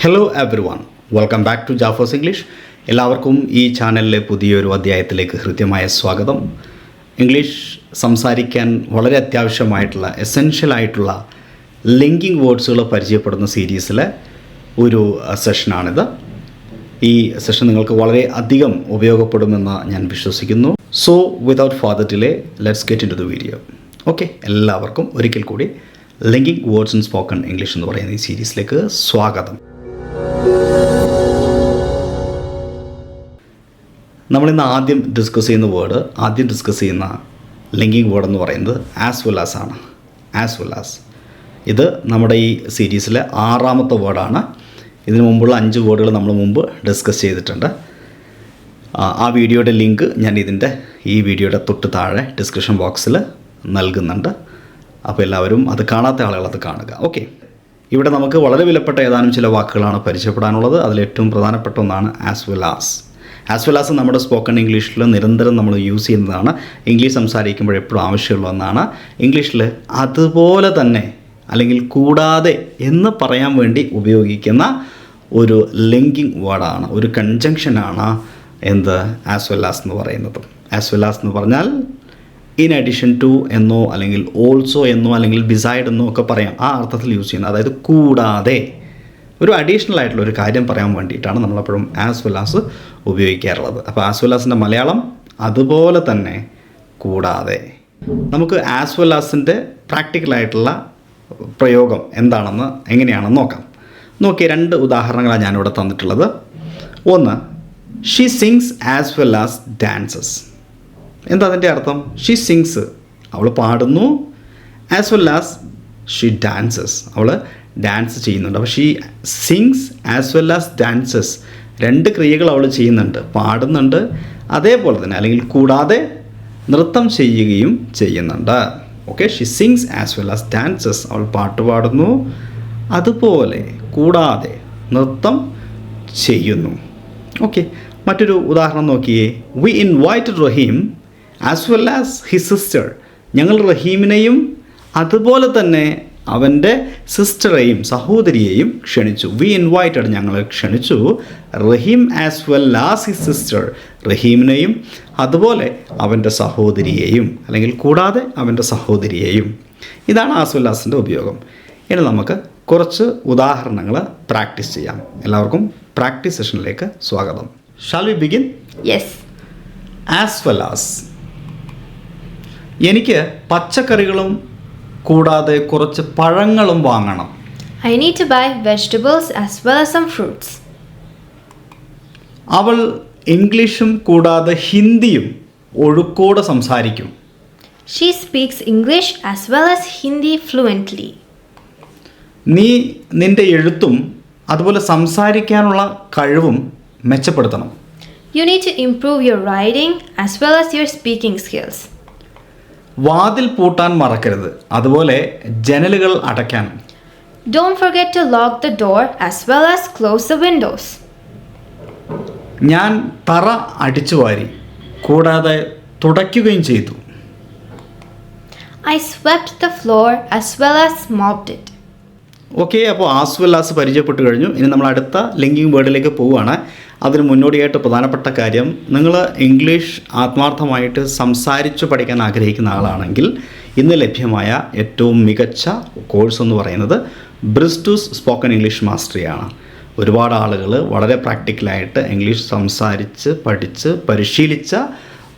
Hello everyone, welcome back to Jafo's English. എല്ലാവർക്കും ഈ ചാനലിലെ പുതിയൊരു അധ്യായത്തിലേക്ക് ഹൃദ്യമായ സ്വാഗതം. ഇംഗ്ലീഷ് സംസാരിക്കാൻ വളരെ അത്യാവശ്യമായിട്ടുള്ള എസെൻഷ്യലായിട്ടുള്ള ലിങ്കിങ് വേർഡ്സുകൾ പരിചയപ്പെടുന്ന സീരീസിലെ ഒരു സെഷനാണിത്. ഈ സെഷൻ നിങ്ങൾക്ക് വളരെ അധികം ഉപയോഗപ്പെടുമെന്ന് ഞാൻ വിശ്വസിക്കുന്നു. So without further delay let's get into the video. Okay, എല്ലാവർക്കും ഒരിക്കൽ കൂടി linking words in spoken English എന്ന് പറയുന്ന ഈ സീരീസിലേക്ക് സ്വാഗതം. നമ്മളിന്ന് ആദ്യം ഡിസ്കസ് ചെയ്യുന്ന ലിങ്കിങ് വേർഡ് എന്ന് പറയുന്നത് ആസ് വെൽ ആസ് ആണ്. ആസ് വെൽ ആസ് ഇത് നമ്മുടെ ഈ സീരീസിലെ 6ാമത്തെ വേർഡാണ്. ഇതിനു മുമ്പുള്ള 5 വേർഡുകൾ നമ്മൾ മുമ്പ് ഡിസ്കസ് ചെയ്തിട്ടുണ്ട്. ആ വീഡിയോയുടെ ലിങ്ക് ഞാൻ ഈ വീഡിയോയുടെ തൊട്ട് താഴെ ഡിസ്ക്രിപ്ഷൻ ബോക്സിൽ നൽകുന്നുണ്ട്. അപ്പോൾ എല്ലാവരും അത് കാണാത്ത ആളുകൾ അത് കാണുക. ഓക്കെ, ഇവിടെ നമുക്ക് വളരെ വിലപ്പെട്ട ഏതാനും ചില വാക്കുകളാണ് പരിചയപ്പെടാനുള്ളത്. അതിലേറ്റവും പ്രധാനപ്പെട്ട ഒന്നാണ് as well as. As well as നമ്മുടെ സ്പോക്കൺ ഇംഗ്ലീഷിൽ നിരന്തരം നമ്മൾ യൂസ് ചെയ്യുന്നതാണ്. ഇംഗ്ലീഷ് സംസാരിക്കുമ്പോൾ എപ്പോഴും ആവശ്യമുള്ള ഒന്നാണ്. ഇംഗ്ലീഷിൽ അതുപോലെ തന്നെ അല്ലെങ്കിൽ കൂടാതെ എന്ന് പറയാൻ വേണ്ടി ഉപയോഗിക്കുന്ന ഒരു ലിങ്കിങ് വേർഡാണ്, ഒരു കൺജങ്ഷനാണ് എന്ത് ആസ് വെൽ ആസ് എന്ന് പറയുന്നത്. ആസ് വെൽ ആസ് എന്ന് പറഞ്ഞാൽ ഇൻ അഡീഷൻ ടു എന്നോ അല്ലെങ്കിൽ ഓൾസോ എന്നോ അല്ലെങ്കിൽ ബിസൈഡ് എന്നോ ഒക്കെ പറയാം. ആ അർത്ഥത്തിൽ യൂസ് ചെയ്യുന്നത്, അതായത് കൂടാതെ ഒരു അഡീഷണൽ ആയിട്ടുള്ള ഒരു കാര്യം പറയാൻ വേണ്ടിയിട്ടാണ് നമ്മളെപ്പോഴും ആസ് വെൽ ആസ് ഉപയോഗിക്കാറുള്ളത്. അപ്പോൾ ആസ് വെൽ ആസിൻ്റെ മലയാളം അതുപോലെ തന്നെ കൂടാതെ. നമുക്ക് ആസ് വെൽ ആസിൻ്റെ പ്രാക്ടിക്കലായിട്ടുള്ള പ്രയോഗം എങ്ങനെയാണെന്ന് നോക്കാം. നോക്കിയ 2 ഉദാഹരണങ്ങളാണ് ഞാനിവിടെ തന്നിട്ടുള്ളത്. ഒന്ന്, she sings as well as dances. എന്താ അതിൻ്റെ അർത്ഥം? ഷീ സിങ്സ്, അവൾ പാടുന്നു, as well as she dances, അവൾ ഡാൻസ് ചെയ്യുന്നുണ്ട്. അപ്പോൾ she sings as well as dances, 2 ക്രിയകൾ അവൾ ചെയ്യുന്നുണ്ട്, പാടുന്നുണ്ട്, അതേപോലെ തന്നെ അല്ലെങ്കിൽ കൂടാതെ നൃത്തം ചെയ്യുകയും ചെയ്യുന്നുണ്ട്. Okay, she sings as well as dances, അവൾ പാട്ട് പാടുന്നു, അതുപോലെ കൂടാതെ നൃത്തം ചെയ്യുന്നു. ഓക്കെ, മറ്റൊരു ഉദാഹരണം നോക്കിയേ. We invited Rahim as well as his sister. ഞങ്ങൾ റഹീമിനെയും അതുപോലെ തന്നെ അവൻ്റെ സിസ്റ്ററെയും സഹോദരിയെയും ക്ഷണിച്ചു. വി ഇൻവൈറ്റഡ്, ഞങ്ങൾ ക്ഷണിച്ചു, Rahim as well as his sister, റഹീമിനെയും അതുപോലെ അവൻ്റെ സഹോദരിയെയും അല്ലെങ്കിൽ കൂടാതെ അവൻ്റെ സഹോദരിയെയും. ഇതാണ് ആസ് വെൽ ആസിൻ്റെ ഉപയോഗം. ഇനി നമുക്ക് കുറച്ച് ഉദാഹരണങ്ങൾ പ്രാക്ടീസ് ചെയ്യാം. എല്ലാവർക്കും പ്രാക്ടീസ് സെഷനിലേക്ക് സ്വാഗതം. Shall we begin? Yes. As well as, എനിക്ക് പച്ചക്കറികളും കൂടാതെ കുറച്ച് പഴങ്ങളും വാങ്ങണം. I need to buy vegetables as well as some fruits. അവൾ ഇംഗ്ലീഷും കൂടാതെ ഹിന്ദിയും ഒഴുക്കോടെ സംസാരിക്കും. She speaks English as well as Hindi fluently. നീ നിന്റെ എഴുത്തും അതുപോലെ സംസാരിക്കാനുള്ള കഴിവും മെച്ചപ്പെടുത്തണം. You need to improve your writing as well as your speaking skills. വാതിൽ പൂട്ടാൻ മറക്കരുത്, അതുപോലെ ജനലുകൾ അടയ്ക്കാൻ. Don't forget to lock the door as well as close the windows. ഞാൻ തറ അടിച്ചു വാരി കൂടാതെ തുടയ്ക്കുകയും ചെയ്തു. I swept the floor as well as mopped it. Okay, അപ്പോൾ ആസ് വെൽ ആസ് പരിചയപ്പെട്ട് കഴിഞ്ഞു. ഇനി നമ്മൾ അടുത്ത ലിങ്കിങ് വേർഡിലേക്ക് പോവുകയാണ്. അതിന് മുന്നോടിയായിട്ട് പ്രധാനപ്പെട്ട കാര്യം, നിങ്ങൾ ഇംഗ്ലീഷ് ആത്മാർത്ഥമായിട്ട് സംസാരിച്ചു പഠിക്കാൻ ആഗ്രഹിക്കുന്ന ആളാണെങ്കിൽ ഇന്ന് ലഭ്യമായ ഏറ്റവും മികച്ച കോഴ്സ് എന്ന് പറയുന്നത് ബ്രിസ്റ്റൂസ് സ്പോക്കൺ ഇംഗ്ലീഷ് മാസ്റ്ററിയാണ്. ഒരുപാട് ആളുകൾ വളരെ പ്രാക്ടിക്കലായിട്ട് ഇംഗ്ലീഷ് സംസാരിച്ച് പഠിച്ച് പരിശീലിച്ച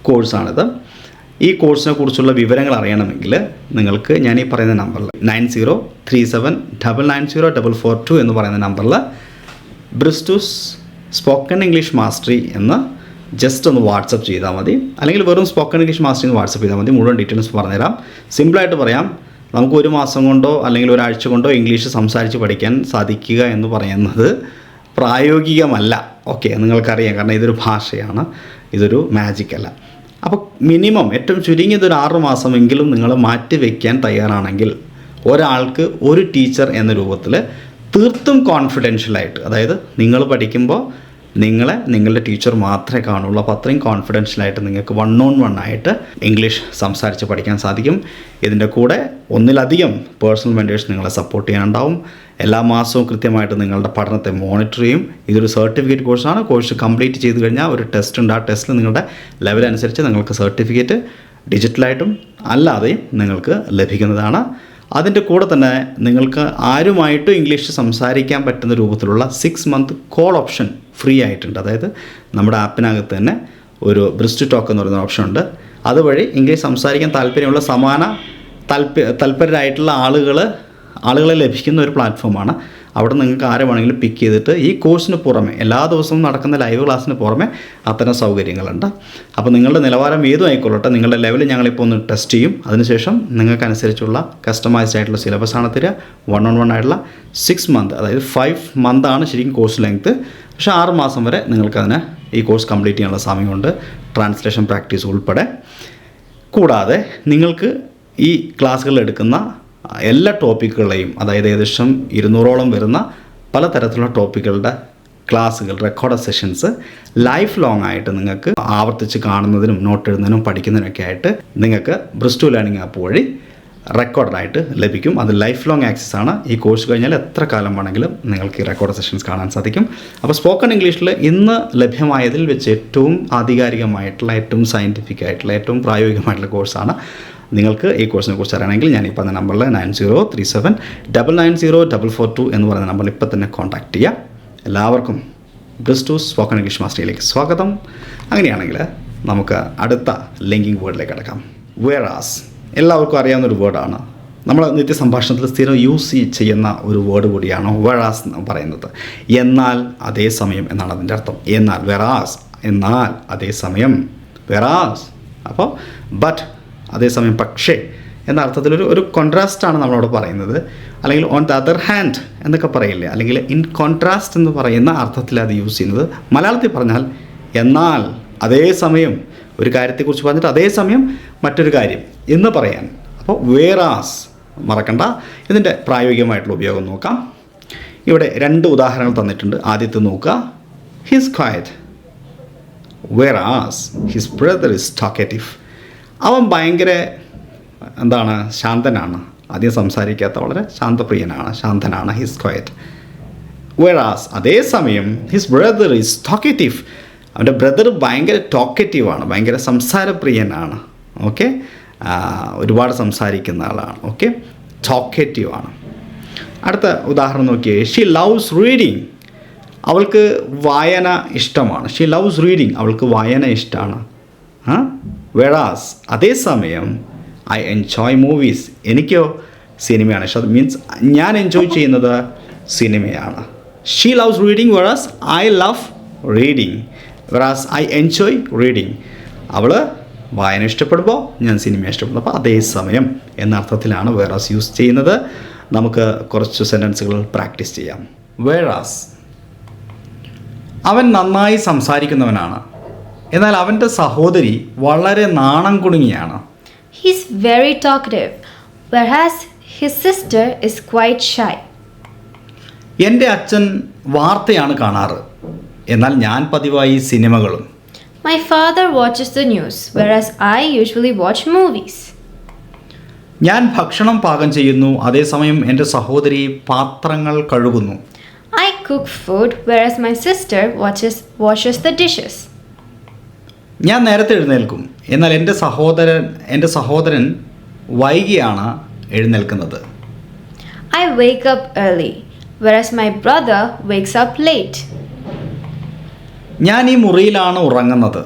കോഴ്സാണിത്. ഈ കോഴ്സിനെ കുറിച്ചുള്ള വിവരങ്ങൾ അറിയണമെങ്കിൽ നിങ്ങൾക്ക് ഞാൻ ഈ പറയുന്ന നമ്പറിൽ 9037990442 എന്ന് പറയുന്ന നമ്പറിൽ ബ്രിസ്റ്റൂസ് സ്പോക്കൺ ഇംഗ്ലീഷ് മാസ്റ്ററി എന്ന് ജസ്റ്റ് ഒന്ന് വാട്സപ്പ് ചെയ്താൽ മതി, അല്ലെങ്കിൽ വെറും സ്പോക്കൺ ഇംഗ്ലീഷ് മാസ്റ്ററി എന്ന് വാട്സപ്പ് ചെയ്താൽ മതി. മുഴുവൻ ഡീറ്റെയിൽസ് പറഞ്ഞുതരാം. സിമ്പിളായിട്ട് പറയാം, നമുക്ക് 1 മാസം കൊണ്ടോ അല്ലെങ്കിൽ ഒരാഴ്ച കൊണ്ടോ ഇംഗ്ലീഷ് സംസാരിച്ച് പഠിക്കാൻ സാധിക്കുക എന്ന് പറയുന്നത് പ്രായോഗികമല്ല. ഓക്കെ, നിങ്ങൾക്കറിയാം, കാരണം ഇതൊരു ഭാഷയാണ്, ഇതൊരു മാജിക് അല്ല. അപ്പോൾ മിനിമം ഏറ്റവും ചുരുങ്ങിയത് ഒരു 6 മാസമെങ്കിലും നിങ്ങൾ മാറ്റി വയ്ക്കാൻ തയ്യാറാണെങ്കിൽ ഒരാൾക്ക് ഒരു ടീച്ചർ എന്ന രൂപത്തിൽ തീർത്തും കോൺഫിഡൻഷ്യലായിട്ട്, അതായത് നിങ്ങൾ പഠിക്കുമ്പോൾ നിങ്ങളുടെ ടീച്ചർ മാത്രമേ കാണുള്ളൂ. അപ്പോൾ അത്രയും കോൺഫിഡൻഷ്യലായിട്ട് നിങ്ങൾക്ക് 1-on-1 ആയിട്ട് ഇംഗ്ലീഷ് സംസാരിച്ച് പഠിക്കാൻ സാധിക്കും. ഇതിൻ്റെ കൂടെ ഒന്നിലധികം പേഴ്സണൽ മെൻറ്റേഴ്സ് നിങ്ങളെ സപ്പോർട്ട് ചെയ്യാനുണ്ടാവും. എല്ലാ മാസവും കൃത്യമായിട്ട് നിങ്ങളുടെ പഠനത്തെ മോണിറ്റർ ചെയ്യും. ഇതൊരു സർട്ടിഫിക്കറ്റ് കോഴ്സാണ്. കോഴ്സ് കംപ്ലീറ്റ് ചെയ്ത് കഴിഞ്ഞാൽ ഒരു ടെസ്റ്റ് ഉണ്ട്. ആ ടെസ്റ്റിൽ നിങ്ങളുടെ ലെവൽ അനുസരിച്ച് നിങ്ങൾക്ക് സർട്ടിഫിക്കറ്റ് ഡിജിറ്റലായിട്ടും അല്ലാതെയും നിങ്ങൾക്ക് ലഭിക്കുന്നതാണ്. അതിൻ്റെ കൂടെ തന്നെ നിങ്ങൾക്ക് ആരുമായിട്ടും ഇംഗ്ലീഷ് സംസാരിക്കാൻ പറ്റുന്ന രൂപത്തിലുള്ള 6 മന്ത് കോൾ ഓപ്ഷൻ ഫ്രീ ആയിട്ടുണ്ട്. അതായത് നമ്മുടെ ആപ്പിനകത്ത് തന്നെ ഒരു ബ്രിസ്റ്റ് ടോക്ക് എന്ന് പറയുന്ന ഓപ്ഷൻ ഉണ്ട്. അതുവഴി ഇംഗ്ലീഷ് സംസാരിക്കാൻ താല്പര്യമുള്ള താല്പര്യരായിട്ടുള്ള ആളുകളെ ലഭിക്കുന്ന ഒരു പ്ലാറ്റ്ഫോമാണ്. അവിടെ നിങ്ങൾക്ക് ആരെ വേണമെങ്കിലും പിക്ക് ചെയ്തിട്ട് ഈ കോഴ്സിന് പുറമെ എല്ലാ ദിവസവും നടക്കുന്ന ലൈവ് ക്ലാസ്സിന് പുറമെ അത്തരം സൗകര്യങ്ങളുണ്ട്. അപ്പോൾ നിങ്ങളുടെ നിലവാരം ഏതും ആയിക്കൊള്ളട്ടെ, നിങ്ങളുടെ ലെവൽ ഞങ്ങളിപ്പോൾ ഒന്ന് ടെസ്റ്റ് ചെയ്യും. അതിനുശേഷം നിങ്ങൾക്കനുസരിച്ചുള്ള കസ്റ്റമൈസ്ഡ് ആയിട്ടുള്ള സിലബസാണ് തരിക. 1-on-1 ആയിട്ടുള്ള 6 മന്ത്, അതായത് 5 മന്താണ് ശരിക്കും കോഴ്സ് ലെങ്ത്ത്. പക്ഷേ 6 മാസം വരെ നിങ്ങൾക്കതിന് ഈ കോഴ്സ് കംപ്ലീറ്റ് ചെയ്യാനുള്ള സമയമുണ്ട്, ട്രാൻസ്ലേഷൻ പ്രാക്ടീസ് ഉൾപ്പെടെ. കൂടാതെ നിങ്ങൾക്ക് ഈ ക്ലാസ്സുകളിൽ എടുക്കുന്ന എല്ലാ ടോപ്പിക്കുകളെയും, അതായത് ഏകദേശം 200ഓളം വരുന്ന പലതരത്തിലുള്ള ടോപ്പിക്കുകളുടെ ക്ലാസ്സുകൾ, റെക്കോർഡ് സെഷൻസ് ലൈഫ് ലോങ് ആയിട്ട് നിങ്ങൾക്ക് ആവർത്തിച്ച് കാണുന്നതിനും നോട്ട് എഴുതുന്നതിനും പഠിക്കുന്നതിനൊക്കെ ആയിട്ട് നിങ്ങൾക്ക് ബ്രിസ്റ്റു ലേണിംഗ് ആപ്പ് വഴി റെക്കോർഡായിട്ട് ലഭിക്കും. അത് ലൈഫ് ലോങ് ആക്സസ് ആണ്. ഈ കോഴ്സ് കഴിഞ്ഞാൽ എത്ര കാലം വേണമെങ്കിലും നിങ്ങൾക്ക് ഈ റെക്കോർഡ് സെഷൻസ് കാണാൻ സാധിക്കും. അപ്പോൾ സ്പോക്കൺ ഇംഗ്ലീഷിൽ ഇന്ന് ലഭ്യമായതിൽ വെച്ച് ഏറ്റവും ആധികാരികമായിട്ടുള്ള, ഏറ്റവും സയൻറ്റിഫിക് ആയിട്ടുള്ള, ഏറ്റവും പ്രായോഗികമായിട്ടുള്ള കോഴ്സാണ്. നിങ്ങൾക്ക് ഈ കോഴ്സിനെ കുറിച്ച് അറിയണമെങ്കിൽ ഞാൻ ഈ പറഞ്ഞ നമ്പറിൽ 9037990442 എന്ന് പറയുന്ന നമ്പറിൽ ഇപ്പോൾ തന്നെ കോൺടാക്ട് ചെയ്യാം. എല്ലാവർക്കും ബ്രിസ്റ്റു സ്പോക്കൺ ഇംഗ്ലീഷ് മാസ്റ്ററിയിലേക്ക് സ്വാഗതം. അങ്ങനെയാണെങ്കിൽ നമുക്ക് അടുത്ത ലിങ്കിങ് വേർഡിലേക്ക് കിടക്കാം. വേറാസ് എല്ലാവർക്കും അറിയാവുന്നൊരു വേർഡാണ്. നമ്മൾ നിത്യസംഭാഷണത്തിൽ സ്ഥിരം യൂസ് ചെയ്യുന്ന ഒരു വേർഡ് കൂടിയാണ് വേറാസ് എന്ന് പറയുന്നത്. എന്നാൽ അതേസമയം എന്നാണ് അതിൻ്റെ അർത്ഥം. എന്നാൽ വേറാസ്, എന്നാൽ അതേസമയം, വേറാസ്. അപ്പോൾ ബട്ട് അതേസമയം പക്ഷേ എന്ന അർത്ഥത്തിലൊരു കോൺട്രാസ്റ്റാണ് നമ്മളവിടെ പറയുന്നത്. അല്ലെങ്കിൽ ഓൺ ദ അതർ ഹാൻഡ് എന്നൊക്കെ പറയില്ലേ, അല്ലെങ്കിൽ ഇൻ കോൺട്രാസ്റ്റ് എന്ന് പറയുന്ന അർത്ഥത്തിൽ അത് യൂസ് ചെയ്യുന്നത്. മലയാളത്തിൽ പറഞ്ഞാൽ എന്നാൽ അതേസമയം, ഒരു കാര്യത്തെക്കുറിച്ച് പറഞ്ഞിട്ട് അതേസമയം മറ്റൊരു കാര്യം എന്ന് പറയാൻ. അപ്പോൾ വേറാസ് മറക്കണ്ട. ഇതിൻ്റെ പ്രായോഗികമായിട്ടുള്ള ഉപയോഗം നോക്കാം. ഇവിടെ 2 ഉദാഹരണങ്ങൾ തന്നിട്ടുണ്ട്. ആദ്യത്തെ നോക്കുക. He's quiet whereas his brother is talkative. അവൻ ഭയങ്കര ശാന്തനാണ്, അധികം സംസാരിക്കാത്ത, വളരെ ശാന്തനാണ്. His quiet. വേറാസ് അതേസമയം ഹിസ് ബ്രദർ ഈസ് ടോക്കേറ്റീവ്. അവൻ്റെ ബ്രദർ ഭയങ്കര ടോക്കേറ്റീവാണ്, ഭയങ്കര സംസാരപ്രിയനാണ്. ഓക്കെ, ഒരുപാട് സംസാരിക്കുന്ന ആളാണ്. ഓക്കെ, ടോക്കേറ്റീവാണ്. അടുത്ത ഉദാഹരണം നോക്കിയേ. She loves reading. അവൾക്ക് വായന ഇഷ്ടമാണ്. She loves reading. അവൾക്ക് വായന ഇഷ്ടമാണ്. വേറാസ് അതേസമയം ഐ എൻജോയ് മൂവീസ്. എനിക്കോ സിനിമയാണ് ഇഷ്ടം. മീൻസ് ഞാൻ എൻജോയ് ചെയ്യുന്നത് സിനിമയാണ്. She loves reading വേറാസ് I love reading. വേറാസ് I enjoy reading. അവൾ വായന ഇഷ്ടപ്പെടുമ്പോൾ ഞാൻ സിനിമ ഇഷ്ടപ്പെടുന്നു. അപ്പോൾ അതേസമയം എന്ന അർത്ഥത്തിലാണ് വേറാസ് യൂസ് ചെയ്യുന്നത്. നമുക്ക് കുറച്ച് സെൻറ്റൻസുകൾ പ്രാക്ടീസ് ചെയ്യാം. വേറാസ് അവൻ നന്നായി സംസാരിക്കുന്നവനാണ്, എന്നാൽ അവൻ്റെ സഹോദരി വളരെ നാണം കുടുങ്ങിയാണ്. He is very talkative, whereas his sister is quite shy. എൻ്റെ അച്ഛൻ വാർത്തയാണ് കാണാറ്, എന്നാൽ ഞാൻ പതിവായി സിനിമകളും. My father watches the news, whereas I usually watch movies. ഞാൻ ഭക്ഷണം പാകം ചെയ്യുന്നു, അതേസമയം എൻ്റെ സഹോദരി പാത്രങ്ങൾ കഴുകുന്നു. I cook food, whereas my sister washes the dishes. ഞാൻ നേരത്തെ എഴുന്നേൽക്കും, എന്നാൽ എൻ്റെ സഹോദരൻ വൈകിയാണ് എഴുന്നേൽക്കുന്നത്. I wake up early, whereas my brother wakes up late. ഞാൻ ഈ മുറിയിലാണ് ഉറങ്ങുന്നത്,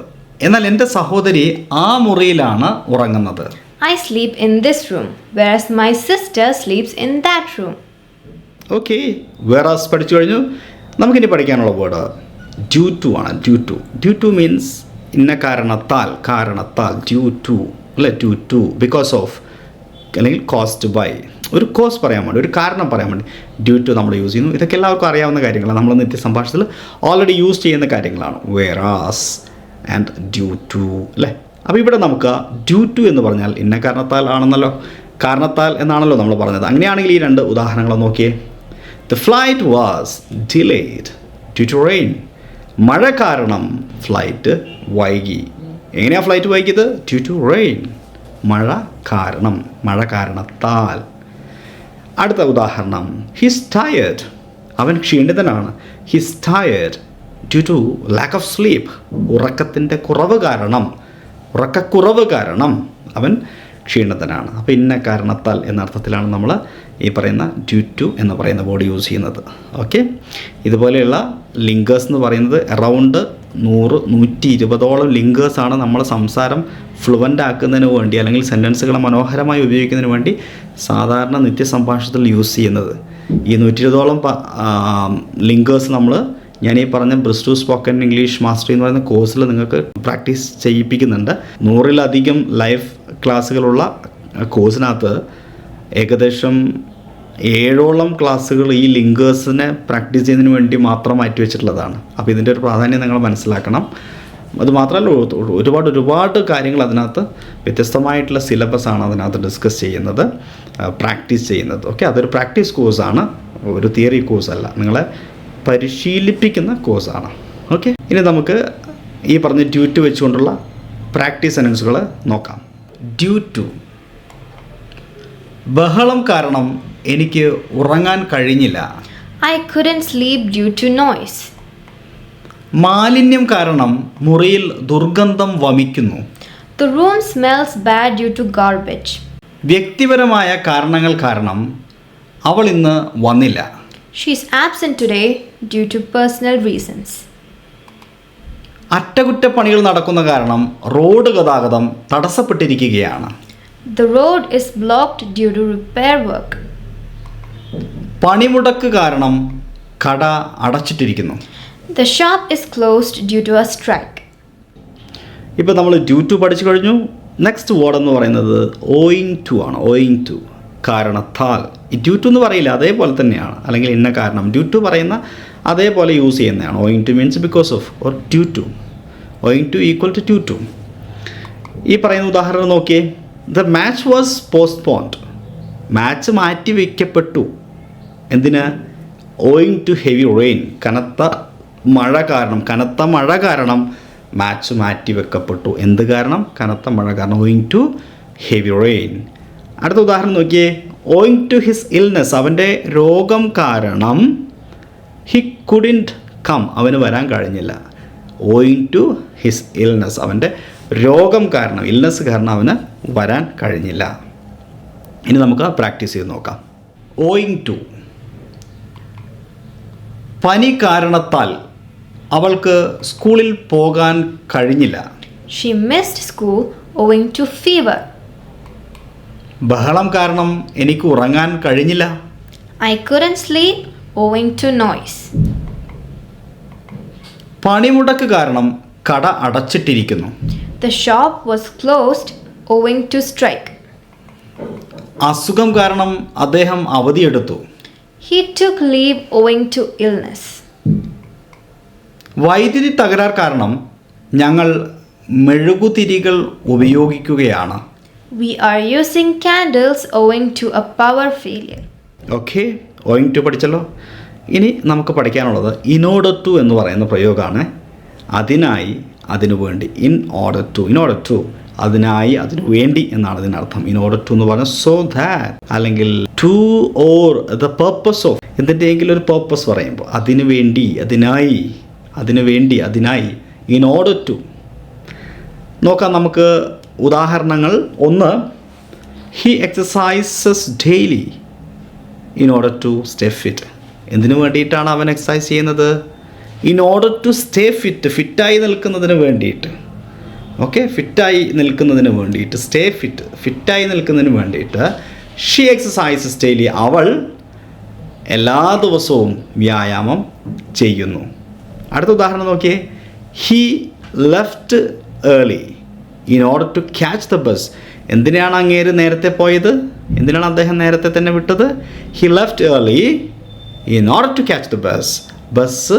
എന്നാൽ എൻ്റെ സഹോദരി ആ മുറിയിലാണ് ഉറങ്ങുന്നത്. I sleep in this room, whereas my sister sleeps in that room. Okay, വേറാസ് പഠിച്ചു കഴിഞ്ഞു. നമുക്കിനി പഠിക്കാനുള്ള വേർഡ് ഡ്യൂ ടു ആണ്. ഡ്യൂ ടു മീൻസ് ഇന്ന കാരണത്താൽ ഡ്യൂ ടു അല്ലേ, ഡ്യൂ ടു, ബിക്കോസ് ഓഫ്, അല്ലെങ്കിൽ കോസ്റ്റ് ബൈ. ഒരു കോസ് പറയാൻ വേണ്ടി, ഒരു കാരണം പറയാൻ വേണ്ടി ഡ്യൂ ടു നമ്മൾ യൂസ് ചെയ്യുന്നു. ഇതൊക്കെ എല്ലാവർക്കും അറിയാവുന്ന കാര്യങ്ങളാണ്, നമ്മൾ നിത്യസംഭാഷണത്തിൽ ഓൾറെഡി യൂസ് ചെയ്യുന്ന കാര്യങ്ങളാണ്. വേറാസ് ആൻഡ് ഡ്യൂ ടു അല്ലേ. അപ്പോൾ ഇവിടെ നമുക്ക് ഡ്യൂ ടു എന്ന് പറഞ്ഞാൽ ഇന്ന കാരണത്താൽ ആണെന്നല്ലോ, കാരണത്താൽ എന്നാണല്ലോ നമ്മൾ പറഞ്ഞത്. അങ്ങനെയാണെങ്കിൽ ഈ 2 ഉദാഹരണങ്ങൾ നോക്കിയേ. The flight was delayed due to rain. മഴ കാരണം ഫ്ലൈറ്റ് വൈകി. എങ്ങനെയാണ് ഫ്ലൈറ്റ് വൈകിയത്? Due to rain. മഴ കാരണത്താൽ. അടുത്ത ഉദാഹരണം, ഹിസ് ടയേർഡ്, അവൻ ക്ഷീണിതനാണ്. He's tired due to lack of sleep, ഉറക്കക്കുറവ് കാരണം അവൻ ക്ഷീണിതനാണ്. അപ്പോൾ ഇന്ന കാരണത്താൽ എന്ന അർത്ഥത്തിലാണ് നമ്മൾ ഈ പറയുന്ന ഡ്യൂ ടു എന്ന് പറയുന്ന വേർഡ് യൂസ് ചെയ്യുന്നത്. ഓക്കെ, ഇതുപോലെയുള്ള ലിങ്കേഴ്സ് എന്ന് പറയുന്നത് അറൗണ്ട് 100-120ഓളം ലിങ്കേഴ്സാണ് നമ്മൾ സംസാരം ഫ്ലുവൻ്റ് ആക്കുന്നതിന് വേണ്ടി അല്ലെങ്കിൽ സെൻറ്റൻസുകളെ മനോഹരമായി ഉപയോഗിക്കുന്നതിന് വേണ്ടി സാധാരണ നിത്യസംഭാഷണത്തിൽ യൂസ് ചെയ്യുന്നത്. ഈ 120ഓളം ലിങ്കേഴ്സ് ഞാൻ ഈ പറഞ്ഞ ബ്രിസ്റ്റു സ്പോക്കൺ ഇംഗ്ലീഷ് മാസ്റ്ററി എന്ന് പറയുന്ന കോഴ്സിൽ നിങ്ങൾക്ക് പ്രാക്ടീസ് ചെയ്യിപ്പിക്കുന്നുണ്ട്. 100-ലധികം ലൈവ് ക്ലാസ്സുകളുള്ള കോഴ്സിനകത്ത് ഏകദേശം 7ഓളം ക്ലാസ്സുകൾ ഈ ലിങ്കേഴ്സിനെ പ്രാക്ടീസ് ചെയ്യുന്നതിന് വേണ്ടി മാത്രം മാറ്റി വെച്ചിട്ടുള്ളതാണ്. അപ്പോൾ ഇതിൻ്റെ ഒരു പ്രാധാന്യം നിങ്ങൾ മനസ്സിലാക്കണം. അതുമാത്രമല്ല, ഒരുപാട് കാര്യങ്ങൾ അതിനകത്ത് വ്യത്യസ്തമായിട്ടുള്ള സിലബസാണ് അതിനകത്ത് ഡിസ്കസ് ചെയ്യുന്നത്, പ്രാക്ടീസ് ചെയ്യുന്നത്. ഓക്കെ, അതൊരു പ്രാക്ടീസ് കോഴ്സാണ്, ഒരു തിയറി കോഴ്സല്ല, നിങ്ങളെ പരിശീലിപ്പിക്കുന്ന കോഴ്സാണ്. ഓക്കെ, ഇനി നമുക്ക് ഈ പറഞ്ഞ ഡ്യൂ ടു വെച്ചുകൊണ്ടുള്ള പ്രാക്ടീസ് സെൻറ്റൻസുകൾ നോക്കാം. ഡ്യൂ ടു, ബഹളം കാരണം എനിക്ക് ഉറങ്ങാൻ കഴിഞ്ഞില്ല. I couldn't sleep due to noise. മാലിന്യം കാരണം മുറിയിൽ ദുർഗന്ധം വമിക്കുന്നു. The room smells bad due to garbage. വ്യക്തിപരമായ കാരണങ്ങൾ കാരണം അവൾ ഇന്ന് വന്നില്ല. She is absent today due to personal reasons. അറ്റകുറ്റപ്പണികൾ നടക്കുന്ന കാരണം റോഡ് ഗതാഗതം തടസ്സപ്പെട്ടിരിക്കുകയാണ്. The road is blocked due to repair work. പണിമുടക്ക് കാരണം കട അടച്ചിട്ടിരിക്കുന്നു. The shop is closed due to a strike. ഇപ്പോൾ നമ്മൾ ഡ്യൂ ടു പഠിച്ചു കഴിഞ്ഞു. നെക്സ്റ്റ് വേർഡ് എന്ന് പറയുന്നത് ഓയിങ് ടു ആണ്. ഓയിങ് ടു, കാരണത്താൽ. ഈ ഡ്യൂ ടു എന്ന് പറയില്ല, അതേപോലെ തന്നെയാണ്, അല്ലെങ്കിൽ ഇന്ന കാരണം. ഡ്യൂ ടു പറയുന്ന അതേപോലെ യൂസ് ചെയ്യുന്നതാണ്. Owing to means because of or due to. Owing to equal to due to. ഈ പറയുന്ന ഉദാഹരണം നോക്കിയേ. The match was postponed, match മാറ്റി വയ്ക്കപ്പെട്ടു. എന്തിന്? ഓയിങ് ടു ഹെവി റെയിൻ, കനത്ത മഴ കാരണം മാച്ച് മാറ്റി വെക്കപ്പെട്ടു. എന്ത് കാരണം? കനത്ത മഴ കാരണം. Owing to heavy rain. അടുത്ത ഉദാഹരണം നോക്കിയേ. ഓയിങ് ടു ഹിസ് ഇൽനെസ്, അവൻ്റെ രോഗം കാരണം ഹി കുഡിൻറ്റ് കം, അവന് വരാൻ കഴിഞ്ഞില്ല. ഓയിങ് ടു ഹിസ് ഇൽനെസ്, അവൻ്റെ രോഗം കാരണം, ഇൽനെസ് കാരണം അവന് വരാൻ കഴിഞ്ഞില്ല. ഇനി നമുക്ക് പ്രാക്ടീസ് ചെയ്ത് നോക്കാം. ഓയിങ് ടു, പനി കാരണത്താൽ അവൾക്ക് സ്കൂളിൽ പോകാൻ കഴിഞ്ഞില്ല. She missed school owing to fever. ബഹളം കാരണം എനിക്ക് ഉറങ്ങാൻ കഴിഞ്ഞില്ല. I couldn't sleep owing to noise. പണിമുടക്ക് കാരണം കട അടച്ചിട്ടിരിക്കുന്നു. The shop was closed owing to strike. അസുഖം കാരണം അദ്ദേഹം അവധിയെടുത്തു. He took leave owing to illness. വൈദ്യുതി തകരാർ കാരണം ഞങ്ങൾ മെഴുകുതിരികൾ ഉപയോഗിക്കുകയാണ്. We are using candles owing to a power failure. Okay, owing to പഠിച്ചല്ലോ. ഇനി നമുക്ക് പഠിക്കാനുള്ളത് ഇൻ ഓർഡർ ടു എന്ന് പറയുന്ന പ്രയോഗമാണ്. അതിനായി, അതിനു വേണ്ടി. ഇൻ ഓർഡർ ടു, അതിനായി, അതിനു വേണ്ടി എന്നാണ് ഇതിനർത്ഥം. ഇൻ ഓർഡർ ടു എന്ന് പറഞ്ഞാൽ സോ ദാറ്റ്, അല്ലെങ്കിൽ to or the purpose of, എന്തിൻ്റെയെങ്കിലും ഒരു പർപ്പസ് പറയുമ്പോൾ അതിനു വേണ്ടി, അതിനായി, ഇൻ ഓർഡർ ടു. നോക്കാം നമുക്ക് ഉദാഹരണങ്ങൾ. ഒന്ന്, he exercises daily in order to stay fit. എന്തിനു വേണ്ടിയിട്ടാണ് അവൻ എക്സസൈസ് ചെയ്യുന്നത്? In order to stay fit, ഫിറ്റായി നിൽക്കുന്നതിന് വേണ്ടിയിട്ട്. ഓക്കെ, ഫിറ്റായി നിൽക്കുന്നതിന് വേണ്ടിയിട്ട്, സ്റ്റേ ഫിറ്റ്, ഫിറ്റായി നിൽക്കുന്നതിന് വേണ്ടിയിട്ട് ഷീ എക്സസൈസസ് ഡെയിലി, അവൾ എല്ലാ ദിവസവും വ്യായാമം ചെയ്യുന്നു. അടുത്ത ഉദാഹരണം നോക്കിയേ. He left early in order to catch the bus. എന്തിനാണ് അങ്ങേര് നേരത്തെ പോയത്? എന്തിനാണ് അദ്ദേഹം നേരത്തെ തന്നെ വിട്ടത്? He left early in order to catch the bus, bus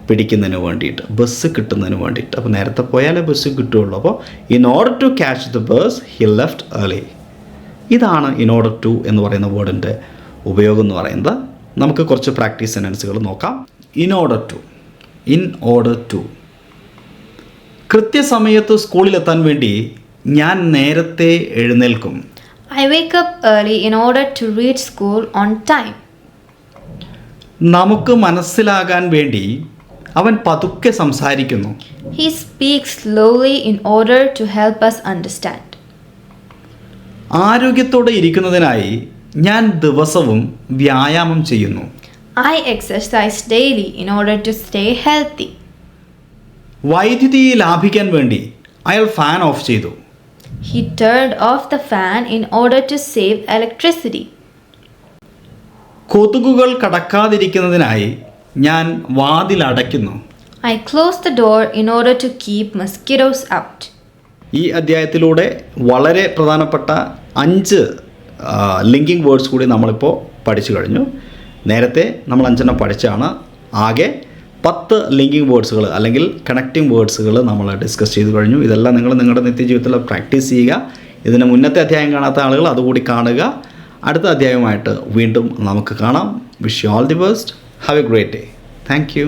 പിടിക്കുന്നതിന് വേണ്ടിയിട്ട്, ബസ് കിട്ടുന്നതിന് വേണ്ടിയിട്ട്. അപ്പോൾ നേരത്തെ പോയാലേ ബസ് കിട്ടുകയുള്ളൂ. അപ്പോൾ in order to catch the bus he left early. ഇതാണ് ഇൻ ഓർഡർ ടു എന്ന് പറയുന്ന വേർഡിൻ്റെ ഉപയോഗം എന്ന് പറയുന്നത്. നമുക്ക് കുറച്ച് പ്രാക്ടീസ് സെൻറ്റൻസുകൾ നോക്കാം. ഇൻ ഓർഡർ ടു, കൃത്യസമയത്ത് സ്കൂളിലെത്താൻ വേണ്ടി ഞാൻ നേരത്തെ എഴുന്നേൽക്കും. I wake up early in order to reach school on time. നമുക്ക് മനസ്സിലാകാൻ വേണ്ടി അവൻ പതുക്കെ സംസാരിക്കുന്നു. He speaks slowly in order to help us understand. ആരോഗ്യത്തോടെ ഇരിക്കുന്നതിനായി ഞാൻ ദിവസവും വ്യായാമം ചെയ്യുന്നു. I exercise daily in order to stay healthy. വൈദ്യുതി ലാഭിക്കാൻ വേണ്ടി അയാൾ ഫാൻ ഓഫ് ചെയ്തു. He turned off the fan in order to save electricity. കൊതുകുകൾ കടക്കാതിരിക്കുന്നതിനായി ഞാൻ വാതിൽ അടയ്ക്കുന്നു. I close the door in order to keep mosquitoes out. ഈ അധ്യായത്തിലൂടെ വളരെ പ്രധാനപ്പെട്ട 5 ലിങ്കിങ് വേർഡ്സ് കൂടി നമ്മളിപ്പോൾ പഠിച്ചു കഴിഞ്ഞു. നേരത്തെ നമ്മൾ 5 പഠിച്ചാണ്. ആകെ 10 ലിങ്കിങ് വേർഡ്സുകൾ അല്ലെങ്കിൽ കണക്റ്റിംഗ് വേർഡ്സുകൾ നമ്മൾ ഡിസ്കസ് ചെയ്തു കഴിഞ്ഞു. ഇതെല്ലാം നിങ്ങൾ നിങ്ങളുടെ നിത്യജീവിതത്തിൽ പ്രാക്ടീസ് ചെയ്യുക. ഇതിന് മുന്നത്തെ അധ്യായം കാണാത്ത ആളുകൾ അതുകൂടി കാണുക. അടുത്ത അധ്യായവുമായിട്ട് വീണ്ടും നമുക്ക് കാണാം. Wish you all the best. Have A great day. Thank you.